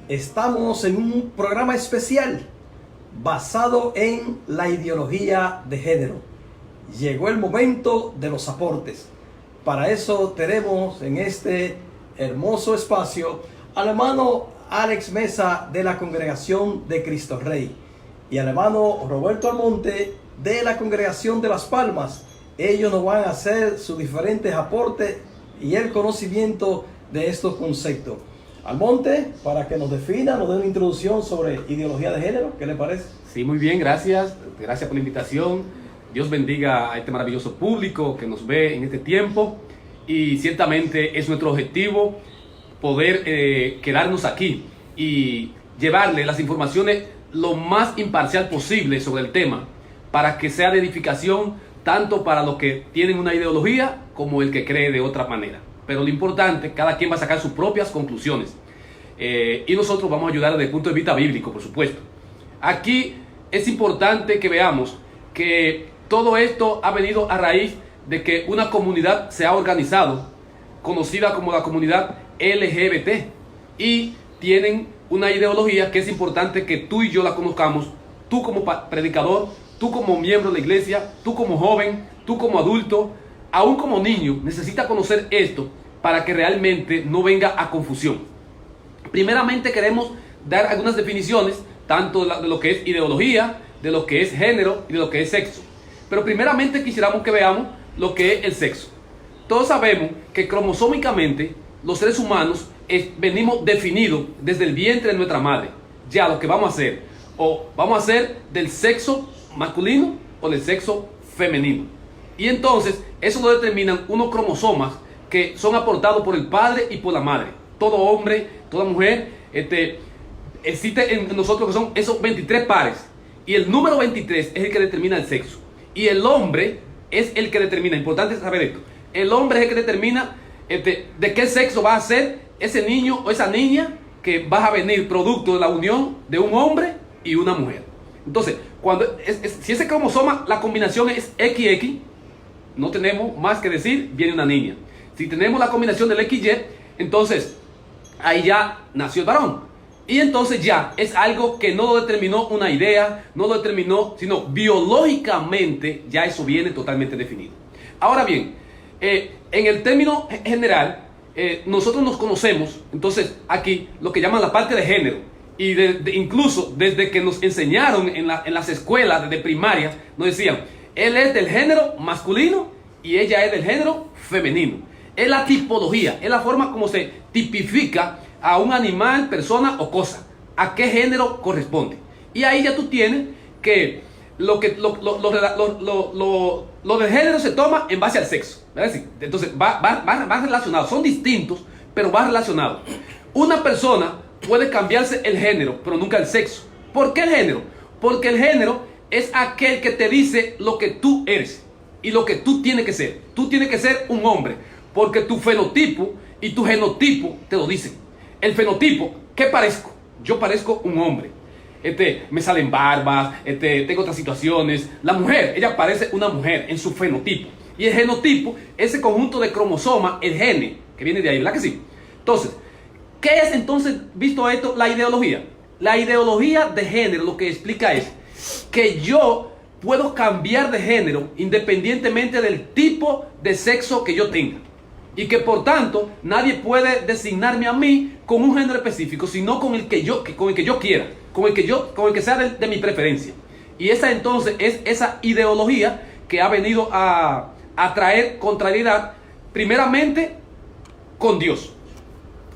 Estamos en un programa especial basado en la ideología de género. Llegó el momento de los aportes. Para eso tenemos en este hermoso espacio al hermano Alex Mesa de la Congregación de Cristo Rey y al hermano Roberto Almonte de la Congregación de Las Palmas. Ellos nos van a hacer sus diferentes aportes y el conocimiento de estos conceptos. Almonte, para que nos defina, nos dé una introducción sobre ideología de género, ¿qué le parece? Sí, muy bien, gracias. Gracias por la invitación. Dios bendiga a este maravilloso público que nos ve en este tiempo. Y ciertamente es nuestro objetivo poder quedarnos aquí y llevarle las informaciones lo más imparcial posible sobre el tema, para que sea de edificación tanto para los que tienen una ideología como el que cree de otra manera. Pero lo importante, cada quien va a sacar sus propias conclusiones. Y nosotros vamos a ayudar desde el punto de vista bíblico, por supuesto. Aquí es importante que veamos que todo esto ha venido a raíz de que una comunidad se ha organizado, conocida como la comunidad LGBT, y tienen una ideología que es importante que tú y yo la conozcamos, tú como predicador, tú como miembro de la iglesia, tú como joven, tú como adulto, aún como niño, necesita conocer esto para que realmente no venga a confusión. Primeramente queremos dar algunas definiciones, tanto de lo que es ideología, de lo que es género y de lo que es sexo. Pero primeramente quisiéramos que veamos lo que es el sexo. Todos sabemos que cromosómicamente los seres humanos venimos definidos desde el vientre de nuestra madre. Ya lo que vamos a hacer, o vamos a hacer del sexo masculino o del sexo femenino. Y entonces eso lo determinan unos cromosomas que son aportados por el padre y por la madre. Todo hombre, toda mujer, existe en nosotros que son esos 23 pares. Y el número 23 es el que determina el sexo. Y el hombre es el que determina, importante saber esto, el hombre es el que determina de qué sexo va a ser ese niño o esa niña que va a venir producto de la unión de un hombre y una mujer. Entonces, si ese cromosoma, la combinación es XX, no tenemos más que decir, viene una niña. Si tenemos la combinación del XY, entonces ahí ya nació el varón. Y entonces ya es algo que no lo determinó una idea, no lo determinó, sino biológicamente ya eso viene totalmente definido. Ahora bien, en el término general, nosotros nos conocemos, entonces aquí lo que llaman la parte de género. Y incluso desde que nos enseñaron en las escuelas de primaria, nos decían, él es del género masculino y ella es del género femenino. Es la tipología, es la forma como se tipifica a un animal, persona o cosa, a qué género corresponde. Y ahí ya tú tienes que lo del género se toma en base al sexo, ¿verdad? Entonces va relacionado, son distintos, pero va relacionado. Una persona puede cambiarse el género, pero nunca el sexo. ¿Por qué el género? Porque el género es aquel que te dice lo que tú eres y lo que tú tienes que ser. Tú tienes que ser un hombre, porque tu fenotipo y tu genotipo te lo dicen. El fenotipo, ¿qué parezco? Yo parezco un hombre. Me salen barbas, tengo otras situaciones. La mujer, ella parece una mujer en su fenotipo. Y el genotipo, ese conjunto de cromosomas, el gene, que viene de ahí, ¿verdad que sí? Entonces, ¿qué es entonces, visto esto, la ideología? La ideología de género lo que explica es que yo puedo cambiar de género independientemente del tipo de sexo que yo tenga. Y que por tanto nadie puede designarme a mí con un género específico, sino con el que yo quiera, con el que sea de mi preferencia. Y esa entonces es esa ideología que ha venido a traer contrariedad, primeramente con Dios.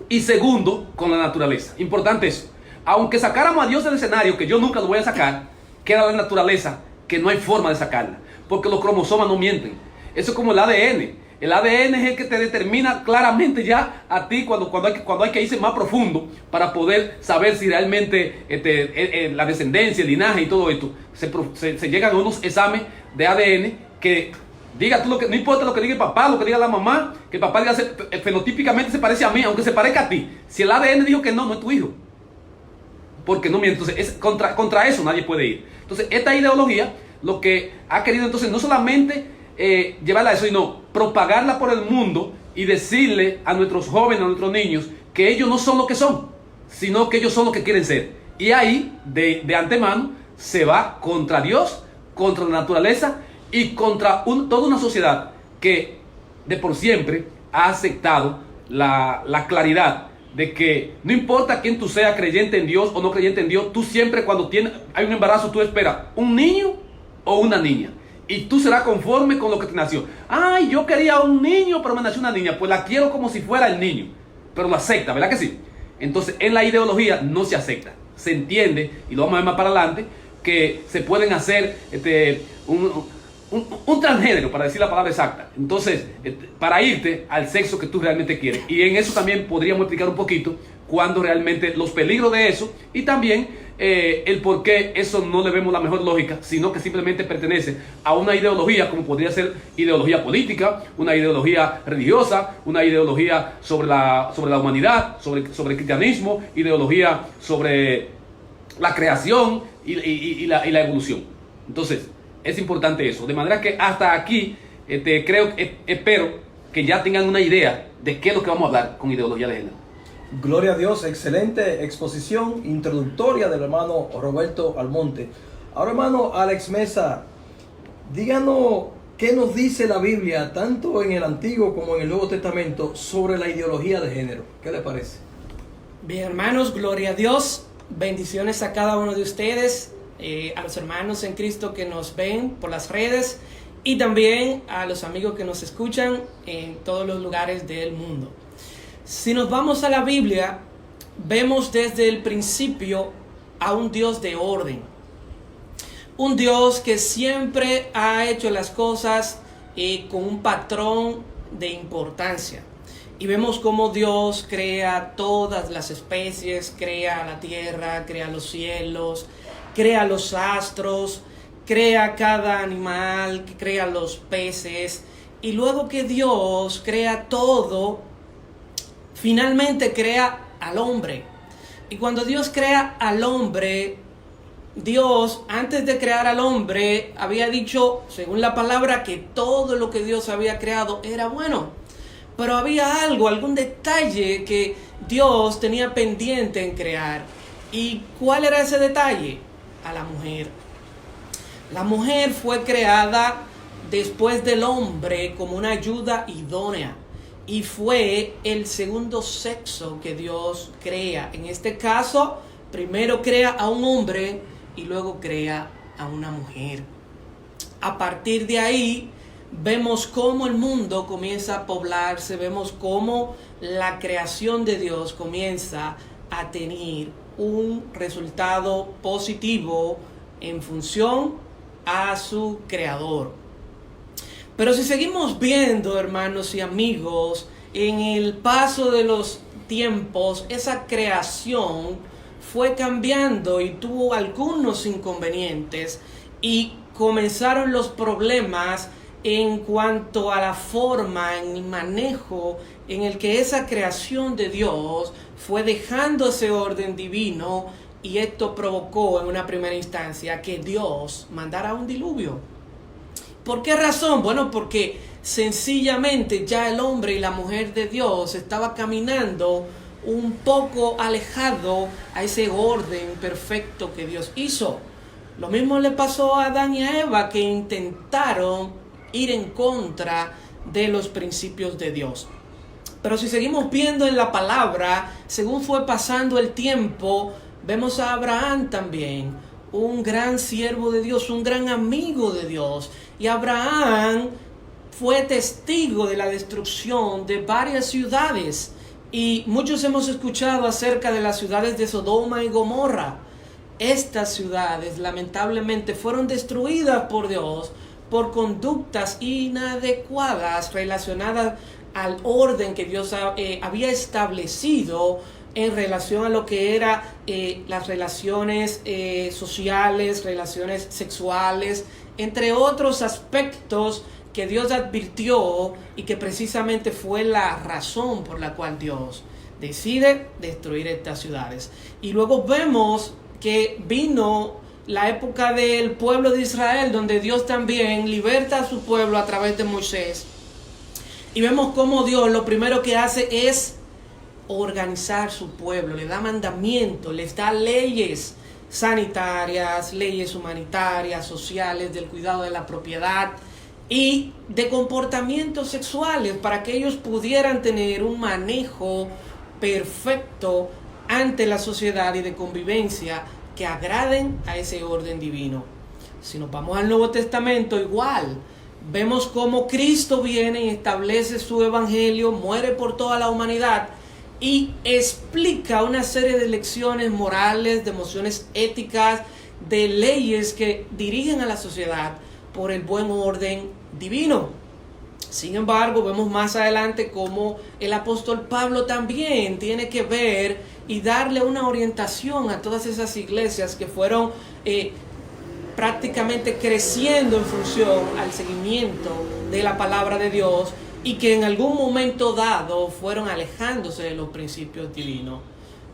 Y segundo, con la naturaleza. Importante eso. Aunque sacáramos a Dios del escenario, que yo nunca lo voy a sacar, queda la naturaleza, que no hay forma de sacarla. Porque los cromosomas no mienten. Eso es como el ADN. El ADN es el que te determina claramente ya a ti cuando hay que irse más profundo para poder saber si realmente la descendencia, el linaje y todo esto. Se llegan a unos exámenes de ADN que diga tú lo que, no importa lo que diga el papá, lo que diga la mamá, que el papá diga fenotípicamente se parece a mí, aunque se parezca a ti. Si el ADN dijo que no, no es tu hijo. Porque no miente. Entonces contra eso nadie puede ir. Entonces esta ideología lo que ha querido entonces no solamente llevarla a eso, sino propagarla por el mundo y decirle a nuestros jóvenes, a nuestros niños, que ellos no son lo que son, sino que ellos son lo que quieren ser. Y ahí, de antemano, se va contra Dios, contra la naturaleza y contra toda una sociedad que de por siempre ha aceptado la claridad de que no importa quién tú seas, creyente en Dios o no creyente en Dios, tú siempre cuando hay un embarazo, tú esperas un niño o una niña. Y tú serás conforme con lo que te nació. Ay, yo quería un niño, pero me nació una niña. Pues la quiero como si fuera el niño. Pero lo acepta, ¿verdad que sí? Entonces, en la ideología no se acepta. Se entiende, y lo vamos a ver más para adelante, que se pueden hacer un transgénero, para decir la palabra exacta. Entonces, para irte al sexo que tú realmente quieres. Y en eso también podríamos explicar un poquito cuando realmente los peligros de eso y también el por qué eso no le vemos la mejor lógica, sino que simplemente pertenece a una ideología, como podría ser ideología política, una ideología religiosa, una ideología sobre la humanidad, sobre el cristianismo, ideología sobre la creación y la evolución. Entonces, es importante eso. De manera que hasta aquí, espero que ya tengan una idea de qué es lo que vamos a hablar con ideología de género. Gloria a Dios, excelente exposición introductoria del hermano Roberto Almonte. Ahora, hermano Alex Mesa, díganos qué nos dice la Biblia, tanto en el Antiguo como en el Nuevo Testamento, sobre la ideología de género. ¿Qué le parece? Bien, hermanos, gloria a Dios. Bendiciones a cada uno de ustedes, a los hermanos en Cristo que nos ven por las redes y también a los amigos que nos escuchan en todos los lugares del mundo. Si nos vamos a la Biblia, vemos desde el principio a un Dios de orden. Un Dios que siempre ha hecho las cosas con un patrón de importancia. Y vemos cómo Dios crea todas las especies, crea la tierra, crea los cielos, crea los astros, crea cada animal, crea los peces. Y luego que Dios crea todo, finalmente crea al hombre. Y cuando Dios crea al hombre, Dios, antes de crear al hombre, había dicho, según la palabra, que todo lo que Dios había creado era bueno. Pero había algún detalle que Dios tenía pendiente en crear. ¿Y cuál era ese detalle? A la mujer. La mujer fue creada después del hombre como una ayuda idónea. Y fue el segundo sexo que Dios crea. En este caso, primero crea a un hombre y luego crea a una mujer. A partir de ahí, vemos cómo el mundo comienza a poblarse, vemos cómo la creación de Dios comienza a tener un resultado positivo en función a su creador. Pero si seguimos viendo, hermanos y amigos, en el paso de los tiempos, esa creación fue cambiando y tuvo algunos inconvenientes y comenzaron los problemas en cuanto a la forma, en el manejo en el que esa creación de Dios fue dejando ese orden divino, y esto provocó en una primera instancia que Dios mandara un diluvio. ¿Por qué razón? Bueno, porque sencillamente ya el hombre y la mujer de Dios estaba caminando un poco alejado a ese orden perfecto que Dios hizo. Lo mismo le pasó a Adán y a Eva, que intentaron ir en contra de los principios de Dios. Pero si seguimos viendo en la palabra, según fue pasando el tiempo, vemos a Abraham también, un gran siervo de Dios, un gran amigo de Dios. Y Abraham fue testigo de la destrucción de varias ciudades. Y muchos hemos escuchado acerca de las ciudades de Sodoma y Gomorra. Estas ciudades lamentablemente fueron destruidas por Dios por conductas inadecuadas relacionadas al orden que Dios había establecido en relación a lo que eran las relaciones sociales, relaciones sexuales, entre otros aspectos que Dios advirtió y que precisamente fue la razón por la cual Dios decide destruir estas ciudades. Y luego vemos que vino la época del pueblo de Israel, donde Dios también liberta a su pueblo a través de Moisés. Y vemos cómo Dios lo primero que hace es organizar su pueblo, le da mandamientos, les da leyes sanitarias, leyes humanitarias, sociales, del cuidado de la propiedad y de comportamientos sexuales para que ellos pudieran tener un manejo perfecto ante la sociedad y de convivencia que agraden a ese orden divino. Si nos vamos al Nuevo Testamento, igual vemos cómo Cristo viene y establece su evangelio, muere por toda la humanidad y explica una serie de lecciones morales, de emociones éticas, de leyes que dirigen a la sociedad por el buen orden divino. Sin embargo, vemos más adelante cómo el apóstol Pablo también tiene que ver y darle una orientación a todas esas iglesias que fueron prácticamente creciendo en función al seguimiento de la palabra de Dios y que en algún momento dado fueron alejándose de los principios divinos.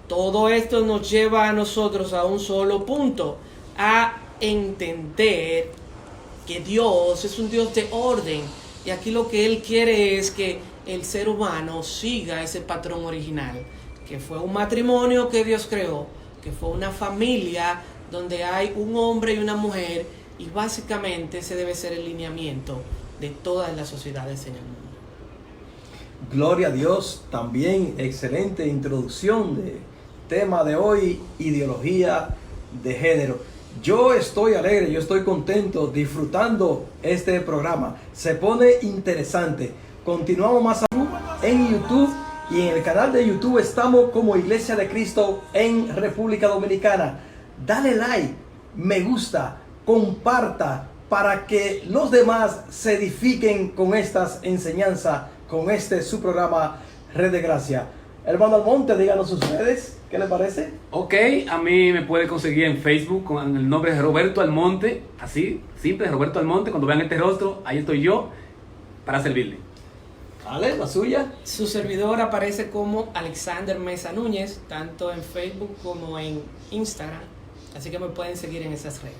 Todo esto nos lleva a nosotros a un solo punto, a entender que Dios es un Dios de orden y aquí lo que Él quiere es que el ser humano siga ese patrón original, que fue un matrimonio que Dios creó, que fue una familia donde hay un hombre y una mujer y básicamente ese debe ser el lineamiento de todas las sociedades en el mundo. Gloria a Dios, también excelente introducción de tema de hoy, ideología de género. Yo estoy alegre, yo estoy contento disfrutando este programa. Se pone interesante. Continuamos más en YouTube y en el canal de YouTube estamos como Iglesia de Cristo en República Dominicana. Dale like, me gusta, comparta para que los demás se edifiquen con estas enseñanzas, con su programa Red de Gracia. Hermano Almonte, díganos sus redes, ¿qué le parece? Ok, a mí me puede conseguir en Facebook con el nombre de Roberto Almonte, así, simple, Roberto Almonte. Cuando vean este rostro, ahí estoy yo para servirle. ¿Vale? ¿La suya? Su servidor aparece como Alexander Mesa Núñez, tanto en Facebook como en Instagram, así que me pueden seguir en esas redes.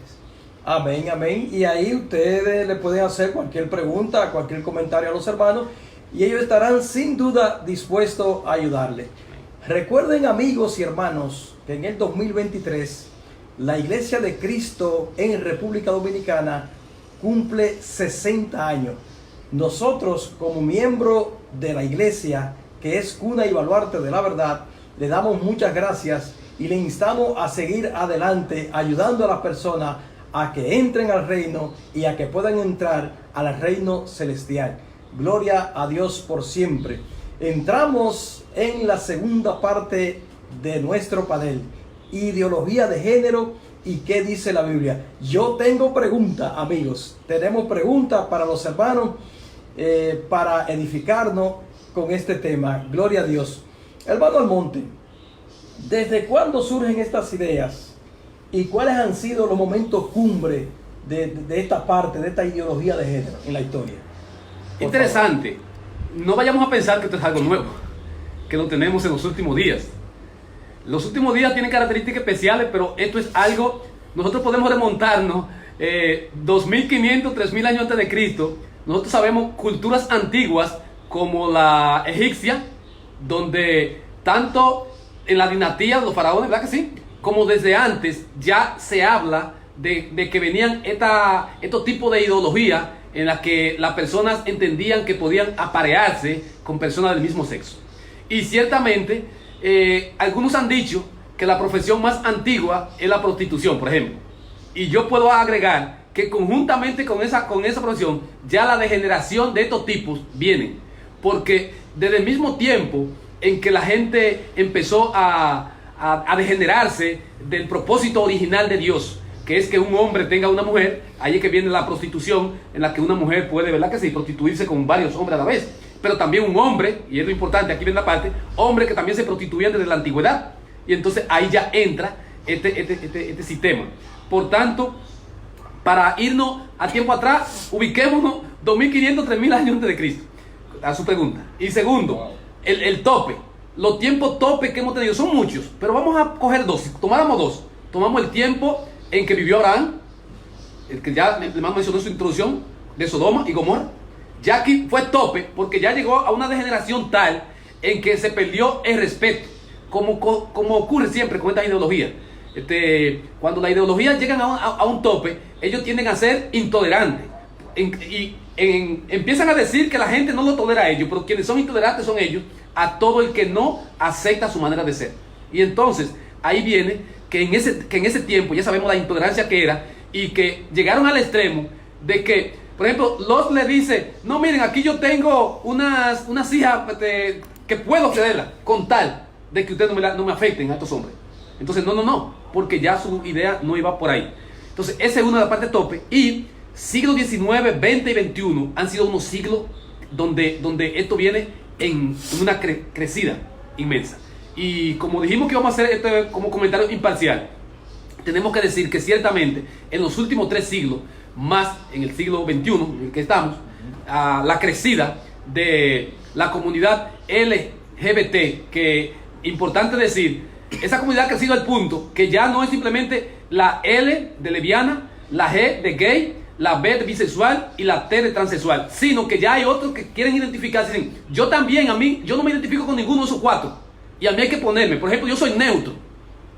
Amén, amén. Y ahí ustedes le pueden hacer cualquier pregunta, cualquier comentario a los hermanos y ellos estarán sin duda dispuestos a ayudarle. Recuerden, amigos y hermanos, que en el 2023 la Iglesia de Cristo en República Dominicana cumple 60 años. Nosotros, como miembro de la Iglesia, que es cuna y baluarte de la verdad, le damos muchas gracias y le instamos a seguir adelante ayudando a las personas a que entren al reino y a que puedan entrar al reino celestial. Gloria a Dios por siempre. Entramos en la segunda parte de nuestro panel, ideología de género y qué dice la Biblia. Yo tengo preguntas, amigos. Tenemos preguntas para los hermanos para edificarnos con este tema. Gloria a Dios. Hermano Almonte, ¿desde cuándo surgen estas ideas y cuáles han sido los momentos cumbre de esta parte, de esta ideología de género en la historia? Interesante. No vayamos a pensar que esto es algo nuevo, que lo tenemos en los últimos días. Los últimos días tienen características especiales, pero esto es algo, nosotros podemos remontarnos 2500, 3000 años antes de Cristo. Nosotros sabemos culturas antiguas como la egipcia, donde tanto en la dinastía de los faraones, ¿verdad que sí?, como desde antes ya se habla de que venían estos tipos de ideología en las que las personas entendían que podían aparearse con personas del mismo sexo. Y ciertamente algunos han dicho que la profesión más antigua es la prostitución, por ejemplo. Y yo puedo agregar que conjuntamente con esa profesión ya la degeneración de estos tipos viene. Porque desde el mismo tiempo en que la gente empezó a degenerarse del propósito original de Dios, que es que un hombre tenga una mujer, ahí es que viene la prostitución, en la que una mujer puede, ¿verdad que sí?, prostituirse con varios hombres a la vez. Pero también un hombre, y es lo importante, aquí viene la parte, hombre que también se prostituían desde la antigüedad. Y entonces ahí ya entra este sistema. Por tanto, para irnos a tiempo atrás, ubiquémonos 2500, 3000 años antes de Cristo. A su pregunta. Y segundo, el tope. Los tiempos tope que hemos tenido son muchos, pero vamos a coger dos. Si tomáramos dos, tomamos el tiempo en que vivió Abraham, el que ya le mencionó en su introducción, de Sodoma y Gomorra. Ya aquí fue tope, porque ya llegó a una degeneración tal en que se perdió el respeto, como ocurre siempre con estas ideologías. Cuando las ideologías llegan a un tope, ellos tienden a ser intolerantes. Empiezan a decir que la gente no lo tolera a ellos, pero quienes son intolerantes son ellos, a todo el que no acepta su manera de ser. Y entonces, ahí viene que en ese tiempo ya sabemos la intolerancia que era, y que llegaron al extremo de que, por ejemplo, Lot le dice, no, miren, aquí yo tengo unas hijas que puedo cederlas, con tal de que ustedes no me afecten a estos hombres. Entonces, no, porque ya su idea no iba por ahí. Entonces, esa es una de las partes tope. Y siglo XIX, XX y XXI han sido unos siglos donde esto viene en una crecida inmensa. Y como dijimos que vamos a hacer como comentario imparcial, tenemos que decir que ciertamente en los últimos 3 siglos, más en el siglo XXI en el que estamos, la crecida de la comunidad LGBT, que importante decir, esa comunidad ha crecido al punto que ya no es simplemente la L de lesbiana, la G de gay, la B de bisexual y la T de transexual, sino que ya hay otros que quieren identificarse, dicen, yo también, yo no me identifico con ninguno de esos 4, y a mí hay que ponerme, por ejemplo, yo soy neutro.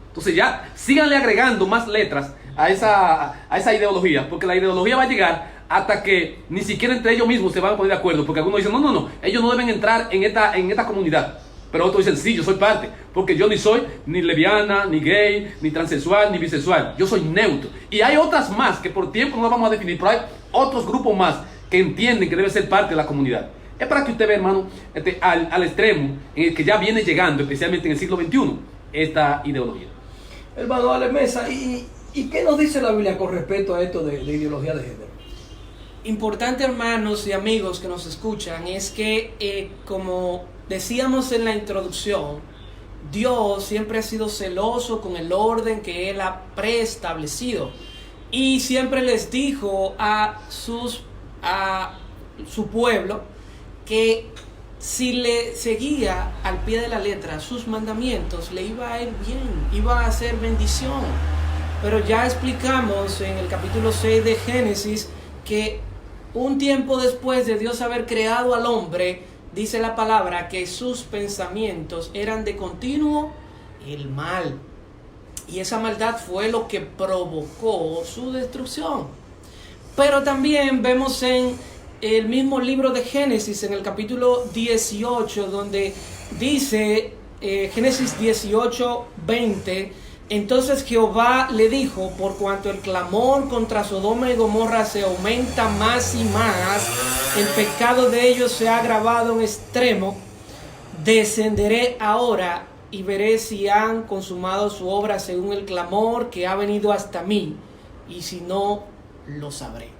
Entonces ya síganle agregando más letras a esa ideología, porque la ideología va a llegar hasta que ni siquiera entre ellos mismos se van a poner de acuerdo, porque algunos dicen, no, ellos no deben entrar en esta comunidad, pero otros dicen, sí, yo soy parte, porque yo ni soy ni lesbiana, ni gay, ni transexual, ni bisexual, yo soy neutro. Y hay otras más que por tiempo no las vamos a definir, pero hay otros grupos más que entienden que debe ser parte de la comunidad. Es para que usted vea, hermano, al extremo en el que ya viene llegando, especialmente en el siglo XXI, esta ideología. Hermano Alex Mesa, ¿y qué nos dice la Biblia con respecto a esto de ideología de género? Importante, hermanos y amigos que nos escuchan, es que como decíamos en la introducción, Dios siempre ha sido celoso con el orden que Él ha preestablecido, y siempre les dijo a su pueblo que si le seguía al pie de la letra sus mandamientos, le iba a ir bien, iba a ser bendición. Pero ya explicamos en el capítulo 6 de Génesis que un tiempo después de Dios haber creado al hombre, dice la palabra que sus pensamientos eran de continuo el mal. Y esa maldad fue lo que provocó su destrucción. Pero también vemos en el mismo libro de Génesis, en el capítulo 18, donde dice, Génesis 18, 20, entonces Jehová le dijo, por cuanto el clamor contra Sodoma y Gomorra se aumenta más y más, el pecado de ellos se ha agravado en extremo, descenderé ahora y veré si han consumado su obra según el clamor que ha venido hasta mí, y si no, lo sabré.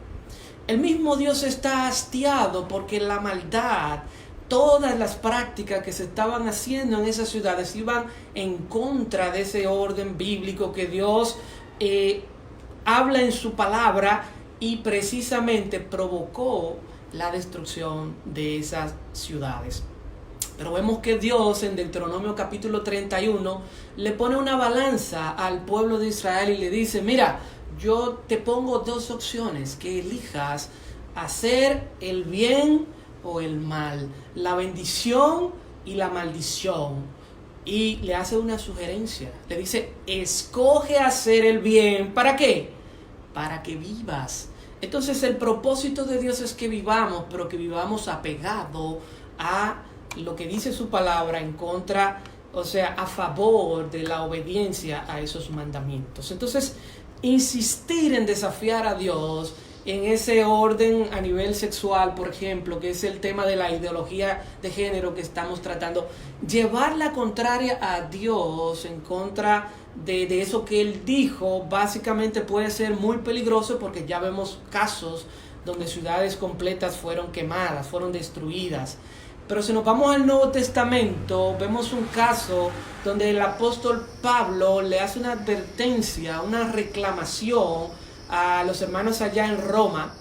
El mismo Dios está hastiado porque la maldad, todas las prácticas que se estaban haciendo en esas ciudades iban en contra de ese orden bíblico que Dios habla en su palabra, y precisamente provocó la destrucción de esas ciudades. Pero vemos que Dios en Deuteronomio capítulo 31 le pone una balanza al pueblo de Israel y le dice, mira, yo te pongo 2 opciones, que elijas hacer el bien o el mal, la bendición y la maldición. Y le hace una sugerencia, le dice, escoge hacer el bien. ¿Para qué? Para que vivas. Entonces el propósito de Dios es que vivamos, pero que vivamos apegado a lo que dice su palabra, en contra, o sea, a favor de la obediencia a esos mandamientos. Entonces, insistir en desafiar a Dios en ese orden a nivel sexual, por ejemplo, que es el tema de la ideología de género que estamos tratando, llevar la contraria a Dios en contra de eso que Él dijo, básicamente puede ser muy peligroso, porque ya vemos casos donde ciudades completas fueron quemadas, fueron destruidas. Pero si nos vamos al Nuevo Testamento, vemos un caso donde el apóstol Pablo le hace una advertencia, una reclamación a los hermanos allá en Roma.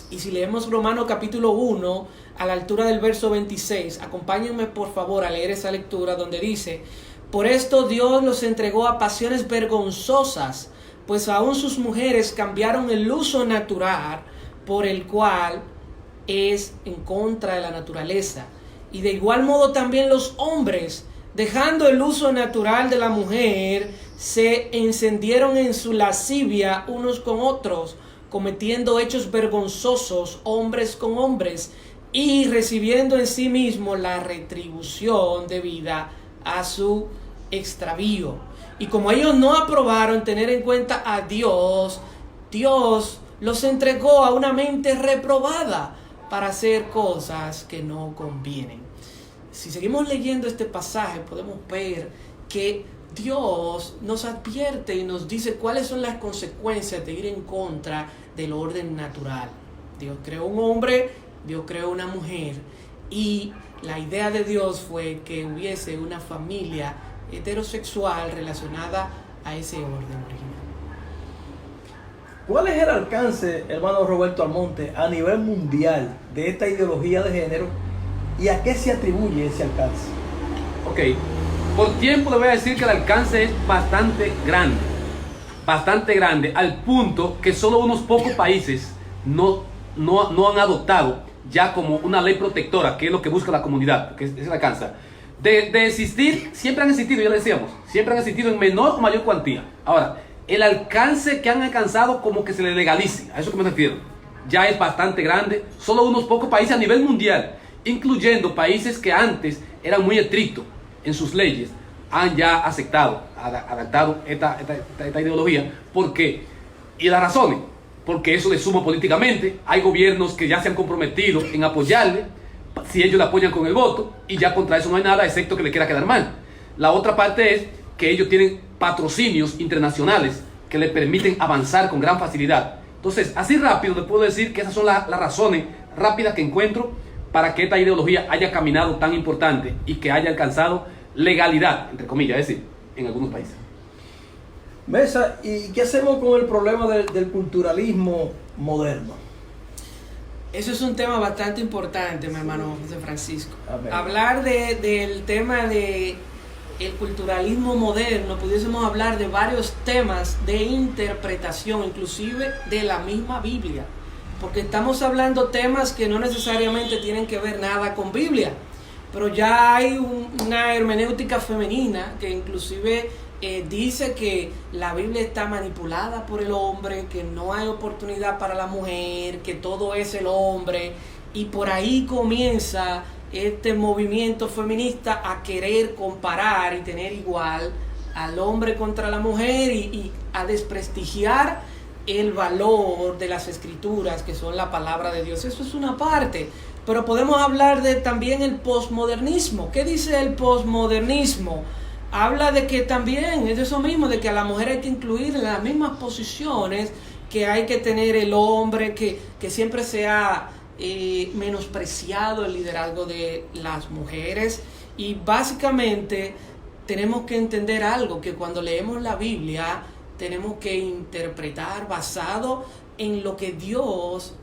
Y si leemos Romanos capítulo 1, a la altura del verso 26, acompáñenme por favor a leer esa lectura donde dice, por esto Dios los entregó a pasiones vergonzosas, pues aún sus mujeres cambiaron el uso natural por el cual es en contra de la naturaleza, Y de igual modo también los hombres, dejando el uso natural de la mujer, se encendieron en su lascivia unos con otros, cometiendo hechos vergonzosos hombres con hombres y recibiendo en sí mismo la retribución debida a su extravío. Y como ellos no aprobaron tener en cuenta a Dios, Dios los entregó a una mente reprobada para hacer cosas que no convienen. Si seguimos leyendo este pasaje, podemos ver que Dios nos advierte y nos dice cuáles son las consecuencias de ir en contra del orden natural. Dios creó un hombre, Dios creó una mujer, y la idea de Dios fue que hubiese una familia heterosexual relacionada a ese orden original. ¿Cuál es el alcance, hermano Roberto Almonte, a nivel mundial de esta ideología de género y a qué se atribuye ese alcance? Ok, por tiempo le voy a decir que el alcance es bastante grande, al punto que solo unos pocos países no han adoptado ya como una ley protectora, que es lo que busca la comunidad, que es el alcance. De existir, siempre han existido, ya decíamos, siempre han existido en menor o mayor cuantía. Ahora, el alcance que han alcanzado como que se le legalice, a eso que me refiero, ya es bastante grande. Solo unos pocos países a nivel mundial, incluyendo países que antes eran muy estrictos en sus leyes, han ya aceptado, adaptado esta ideología. ¿Por qué? Y las razones, porque eso le suma políticamente. Hay gobiernos que ya se han comprometido en apoyarle, si ellos le apoyan con el voto, y ya contra eso no hay nada, excepto que le quiera quedar mal. La otra parte es que ellos tienen patrocinios internacionales que le permiten avanzar con gran facilidad. Entonces, así rápido les puedo decir que esas son las razones rápidas que encuentro para que esta ideología haya caminado tan importante y que haya alcanzado legalidad, entre comillas, es decir, en algunos países. Mesa, ¿y qué hacemos con el problema del culturalismo moderno? Eso es un tema bastante importante, mi hermano José Francisco. Amén. Hablar del tema de el culturalismo moderno, pudiésemos hablar de varios temas de interpretación, inclusive de la misma Biblia, porque estamos hablando temas que no necesariamente tienen que ver nada con Biblia, pero ya hay una hermenéutica femenina que inclusive dice que la Biblia está manipulada por el hombre, que no hay oportunidad para la mujer, que todo es el hombre, y por ahí comienza este movimiento feminista a querer comparar y tener igual al hombre contra la mujer y a desprestigiar el valor de las escrituras, que son la palabra de Dios. Eso es una parte, pero podemos hablar de también el posmodernismo. ¿Qué dice el posmodernismo? Habla de que también es eso mismo, de que a la mujer hay que incluir en las mismas posiciones que hay que tener el hombre, que siempre sea menospreciado el liderazgo de las mujeres. Y básicamente tenemos que entender algo, que cuando leemos la Biblia tenemos que interpretar basado en lo que Dios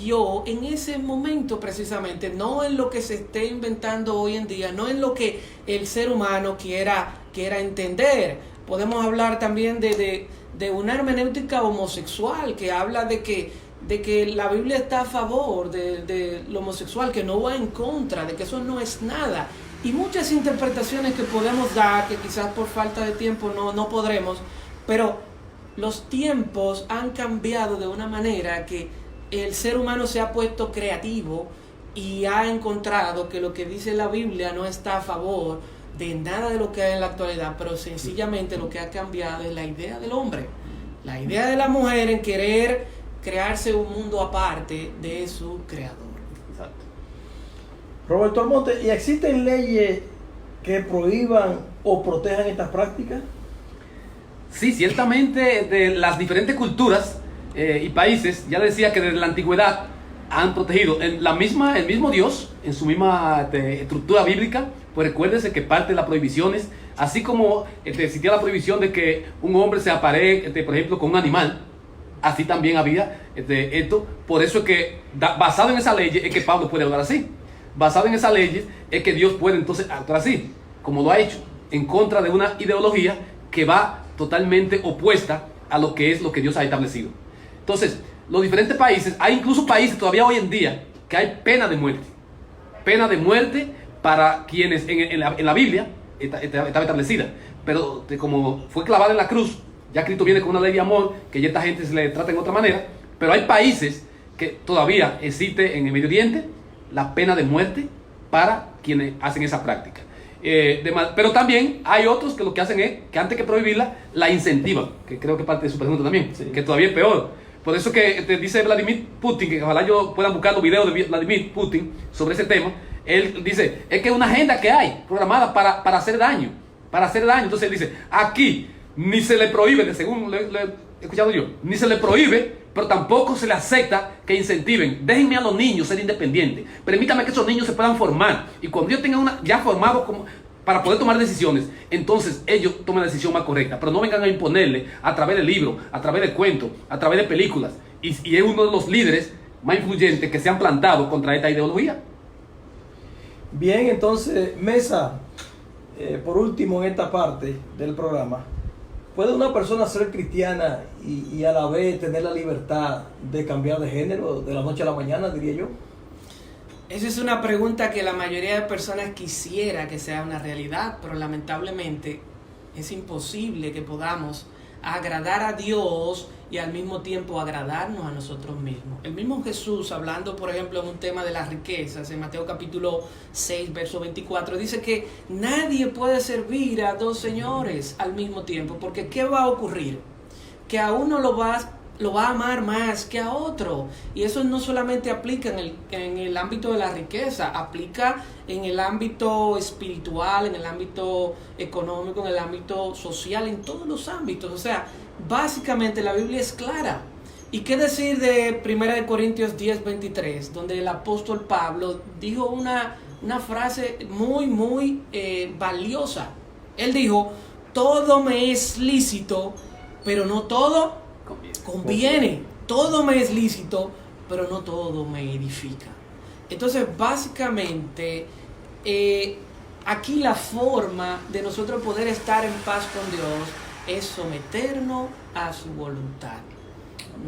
dio en ese momento precisamente, no en lo que se esté inventando hoy en día, no en lo que el ser humano quiera entender. Podemos hablar también de una hermenéutica homosexual que habla de que la Biblia está a favor de lo homosexual, que no va en contra, de que eso no es nada. Y muchas interpretaciones que podemos dar, que quizás por falta de tiempo no podremos, pero los tiempos han cambiado de una manera que el ser humano se ha puesto creativo y ha encontrado que lo que dice la Biblia no está a favor de nada de lo que hay en la actualidad, pero sencillamente lo que ha cambiado es la idea del hombre, la idea de la mujer en querer crearse un mundo aparte de su creador. Exacto. Roberto Almonte, ¿y existen leyes que prohíban o protejan estas prácticas? Sí, ciertamente de las diferentes culturas y países, ya decía que desde la antigüedad han protegido el mismo Dios en su misma estructura bíblica. Pues recuérdese que parte de las prohibiciones, así como existía la prohibición de que un hombre se aparee, por ejemplo, con un animal, así también había esto. Por eso es que, basado en esa ley, es que Pablo puede hablar así. Basado en esa ley, es que Dios puede entonces actuar así, como lo ha hecho, en contra de una ideología que va totalmente opuesta a lo que es lo que Dios ha establecido. Entonces, los diferentes países, hay incluso países todavía hoy en día que hay pena de muerte para quienes en la Biblia estaba establecida, pero como fue clavada en la cruz, ya Cristo viene con una ley de amor que ya esta gente se le trata en otra manera, pero hay países que todavía existe en el Medio Oriente la pena de muerte para quienes hacen esa práctica. Pero también hay otros que lo que hacen es que antes que prohibirla, la incentivan, que creo que es parte de su pregunta también, sí, que todavía es peor. Por eso que te dice Vladimir Putin, que ojalá yo puedan buscar los videos de Vladimir Putin sobre ese tema. Él dice, es que es una agenda que hay programada para hacer daño, Entonces él dice, aquí ni se le prohíbe, según lo he escuchado yo, ni se le prohíbe, pero tampoco se le acepta que incentiven. Déjenme a los niños ser independientes. Permítame que esos niños se puedan formar. Y cuando ellos tengan ya formado para poder tomar decisiones, entonces ellos tomen la decisión más correcta. Pero no vengan a imponerle a través de libros, a través de cuentos, a través de películas. Y es uno de los líderes más influyentes que se han plantado contra esta ideología. Bien, entonces, Mesa, por último en esta parte del programa, ¿puede una persona ser cristiana y a la vez tener la libertad de cambiar de género de la noche a la mañana, diría yo? Esa es una pregunta que la mayoría de personas quisiera que sea una realidad, pero lamentablemente es imposible que podamos agradar a Dios y al mismo tiempo agradarnos a nosotros mismos. El mismo Jesús, hablando por ejemplo en un tema de las riquezas, en Mateo capítulo 6, verso 24, dice que nadie puede servir a dos señores al mismo tiempo, porque ¿qué va a ocurrir? Que a uno lo va a amar más que a otro, y eso no solamente aplica en el ámbito de la riqueza, aplica en el ámbito espiritual, en el ámbito económico, en el ámbito social, en todos los ámbitos. O sea, básicamente la Biblia es clara. ¿Y qué decir de 1 Corintios 10, 23, donde el apóstol Pablo dijo una frase muy, muy valiosa? Él dijo, todo me es lícito, pero no todo conviene. Todo me es lícito, pero no todo me edifica. Entonces, básicamente, aquí la forma de nosotros poder estar en paz con Dios es someternos a su voluntad.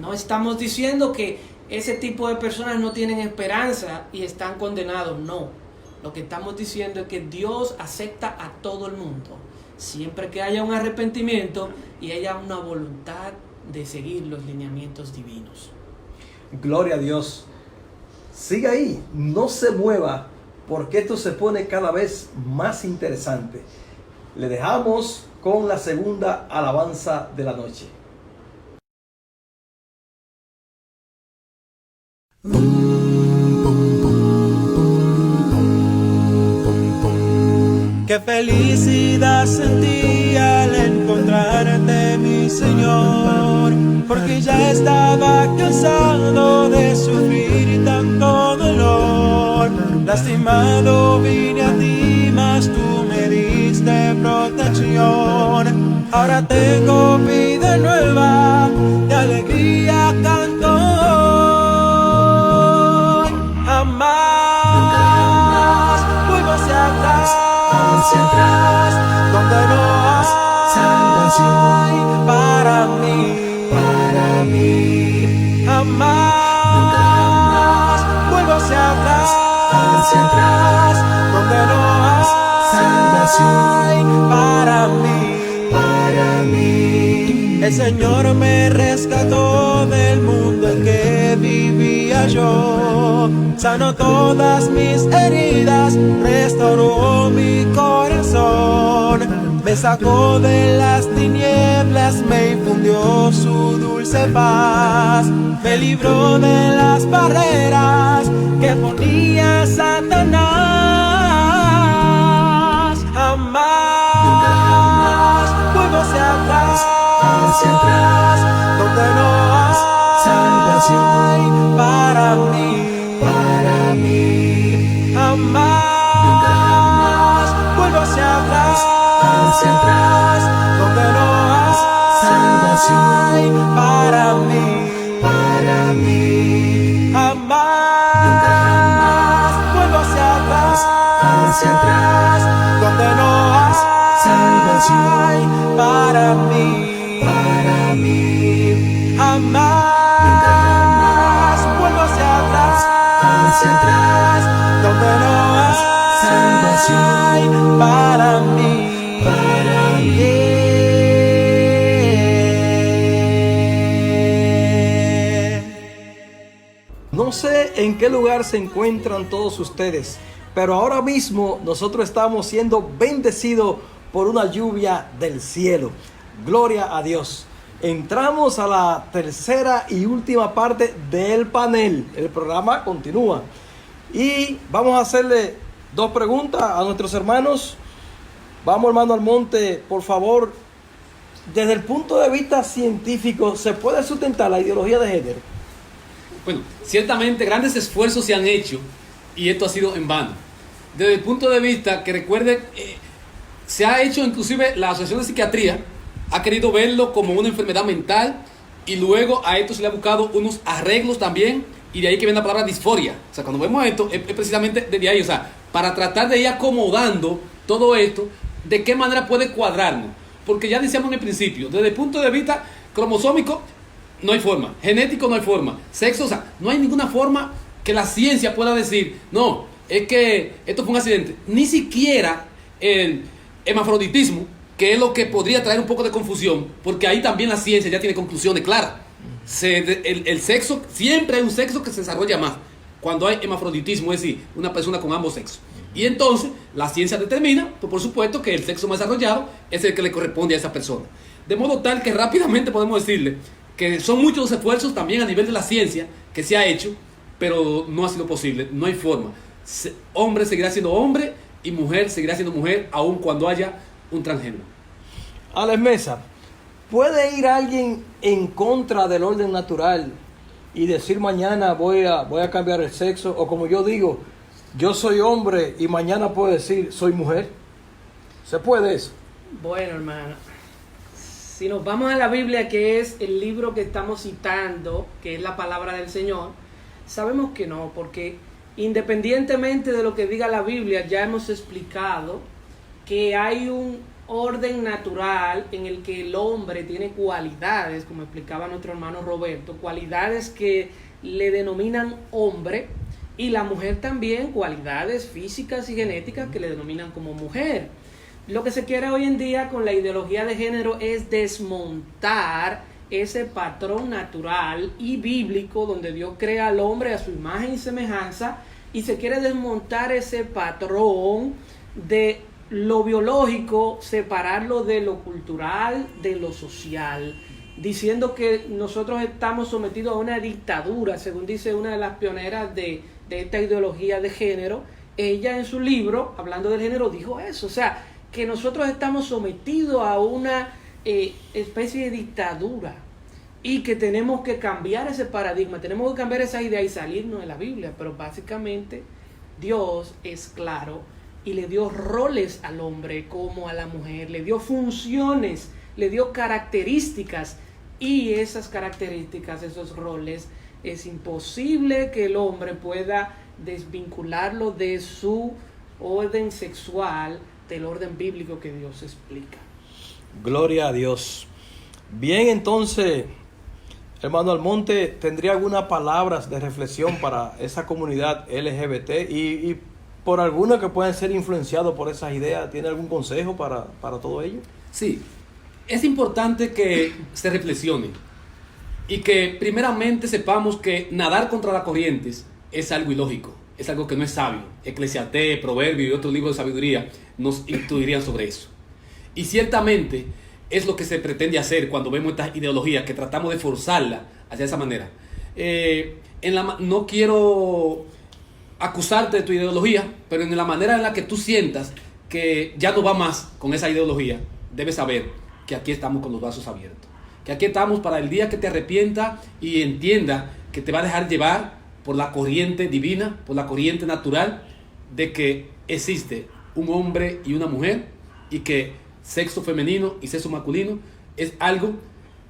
No estamos diciendo que ese tipo de personas no tienen esperanza y están condenados, no. Lo que estamos diciendo es que Dios acepta a todo el mundo, siempre que haya un arrepentimiento y haya una voluntad de seguir los lineamientos divinos. Gloria a Dios. Siga ahí, no se mueva, porque esto se pone cada vez más interesante. Le dejamos con la segunda alabanza de la noche. Qué felicidad sentí al encontrarte, mi Señor, porque ya estaba cansado de sufrir tanto dolor. Lastimado vine a ti, mas tú me diste protección. Ahora tengo vida nueva, de alegría canto hoy. Jamás vuelvo hacia atrás, donde no hay salvación para mí, jamás vuelvo hacia atrás, donde no hay salvación para mí. El Señor me rescató del mundo en que vivía yo, sanó todas mis heridas, restauró mi corazón, me sacó de las tinieblas, me infundió su dulce paz, me libró de las barreras que ponía Satanás. Jamás vuelvo hacia atrás, donde no hay salvación para mí, jamás vuelvo hacia atrás, donde no hay salvación para mí, jamás vuelvo hacia atrás, donde no hay salvación para mí, jamás vuelvo hacia atrás, donde no hay salvación. hay para mí. Para mí. No sé en qué lugar se encuentran todos ustedes, pero ahora mismo nosotros estamos siendo bendecidos por una lluvia del cielo. Gloria a Dios. Entramos a la tercera y última parte del panel. El programa continúa. Y vamos a hacerle dos preguntas a nuestros hermanos. Vamos, hermano Almonte, por favor. Desde el punto de vista científico, ¿se puede sustentar la ideología de género? Bueno, ciertamente grandes esfuerzos se han hecho y esto ha sido en vano. Desde el punto de vista que recuerde, se ha hecho inclusive la Asociación de Psiquiatría ha querido verlo como una enfermedad mental y luego a esto se le ha buscado unos arreglos también y de ahí que viene la palabra disforia. O sea, cuando vemos esto es precisamente desde ahí, o sea, para tratar de ir acomodando todo esto, de qué manera puede cuadrarnos. Porque ya decíamos en el principio, desde el punto de vista cromosómico, no hay forma, genético no hay forma, sexo, o sea, no hay ninguna forma que la ciencia pueda decir, no, es que esto fue un accidente. Ni siquiera el hermafroditismo, que es lo que podría traer un poco de confusión, porque ahí también la ciencia ya tiene conclusiones claras. El sexo, siempre hay un sexo que se desarrolla más cuando hay hermafroditismo, es decir, una persona con ambos sexos. Y entonces la ciencia determina, pues, por supuesto, que el sexo más desarrollado es el que le corresponde a esa persona. De modo tal que rápidamente podemos decirle que son muchos los esfuerzos también a nivel de la ciencia que se ha hecho, pero no ha sido posible, no hay forma. Hombre seguirá siendo hombre y mujer seguirá siendo mujer, aun cuando haya un transgénero. Alex Mesa, ¿puede ir alguien en contra del orden natural y decir mañana voy a cambiar el sexo? O como yo digo, yo soy hombre y mañana puedo decir soy mujer. ¿Se puede eso? Bueno, hermano, si nos vamos a la Biblia, que es el libro que estamos citando, que es la palabra del Señor, sabemos que no, porque independientemente de lo que diga la Biblia, ya hemos explicado que hay un orden natural en el que el hombre tiene cualidades, como explicaba nuestro hermano Roberto, cualidades que le denominan hombre, y la mujer también cualidades físicas y genéticas que le denominan como mujer. Lo que se quiere hoy en día con la ideología de género es desmontar ese patrón natural y bíblico donde Dios crea al hombre a su imagen y semejanza, y se quiere desmontar ese patrón de lo biológico, separarlo de lo cultural, de lo social, diciendo que nosotros estamos sometidos a una dictadura, según dice una de las pioneras de esta ideología de género. Ella en su libro, hablando del género, dijo eso, o sea, que nosotros estamos sometidos a una especie de dictadura y que tenemos que cambiar ese paradigma, tenemos que cambiar esa idea y salirnos de la Biblia. Pero básicamente Dios es claro y le dio roles al hombre como a la mujer, le dio funciones, le dio características, y esas características, esos roles, es imposible que el hombre pueda desvincularlo de su orden sexual, del orden bíblico que Dios explica. Gloria a Dios. Bien, entonces, hermano Almonte, ¿tendría algunas palabras de reflexión para esa comunidad LGBT y por algunos que puedan ser influenciados por esas ideas? ¿Tiene algún consejo para todo ello? Sí, es importante que se reflexione y que primeramente sepamos que nadar contra las corrientes es algo ilógico, es algo que no es sabio. Eclesiastés, Proverbios y otros libros de sabiduría nos instruirían sobre eso. Y ciertamente es lo que se pretende hacer cuando vemos estas ideologías, que tratamos de forzarla hacia esa manera. No quiero acusarte de tu ideología, pero en la manera en la que tú sientas que ya no va más con esa ideología, debes saber que aquí estamos con los brazos abiertos, que aquí estamos para el día que te arrepienta y entienda que te va a dejar llevar por la corriente divina, por la corriente natural de que existe un hombre y una mujer, y que sexo femenino y sexo masculino es algo,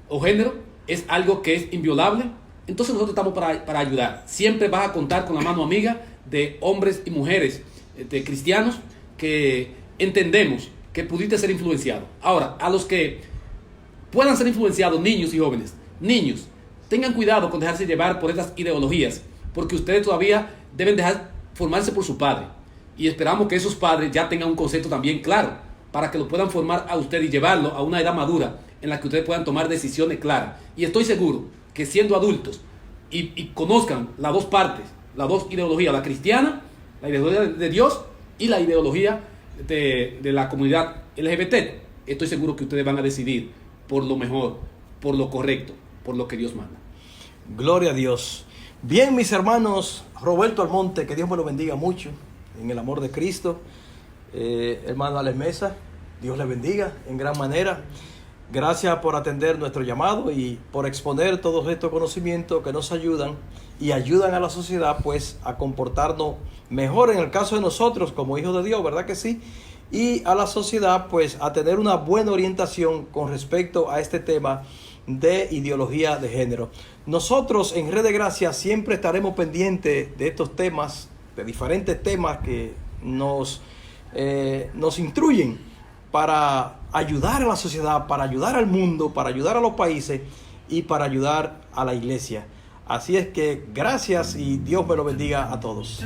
o género, es algo que es inviolable. Entonces nosotros estamos para ayudar. Siempre vas a contar con la mano amiga de hombres y mujeres, de cristianos, que entendemos que pudiste ser influenciado. Ahora, a los que puedan ser influenciados, niños y jóvenes, niños, tengan cuidado con dejarse llevar por estas ideologías, porque ustedes todavía deben dejar formarse por su padre. y esperamos que esos padres ya tengan un concepto también claro para que lo puedan formar a usted y llevarlo a una edad madura en la que ustedes puedan tomar decisiones claras. Y estoy seguro que siendo adultos y conozcan las dos partes, las dos ideologías, la cristiana, la ideología de Dios y la ideología de la comunidad LGBT, estoy seguro que ustedes van a decidir por lo mejor, por lo correcto, por lo que Dios manda. Gloria a Dios. Bien, mis hermanos, Roberto Almonte, que Dios me lo bendiga mucho en el amor de Cristo. Hermano Alex Mesa, Dios le bendiga en gran manera. Gracias por atender nuestro llamado y por exponer todos estos conocimientos que nos ayudan y ayudan a la sociedad pues a comportarnos mejor en el caso de nosotros como hijos de Dios, ¿verdad que sí? Y a la sociedad pues a tener una buena orientación con respecto a este tema de ideología de género. Nosotros en Red de Gracia siempre estaremos pendientes de estos temas, de diferentes temas que nos instruyen para ayudar a la sociedad, para ayudar al mundo, para ayudar a los países y para ayudar a la iglesia. Así es que gracias y Dios me lo bendiga a todos.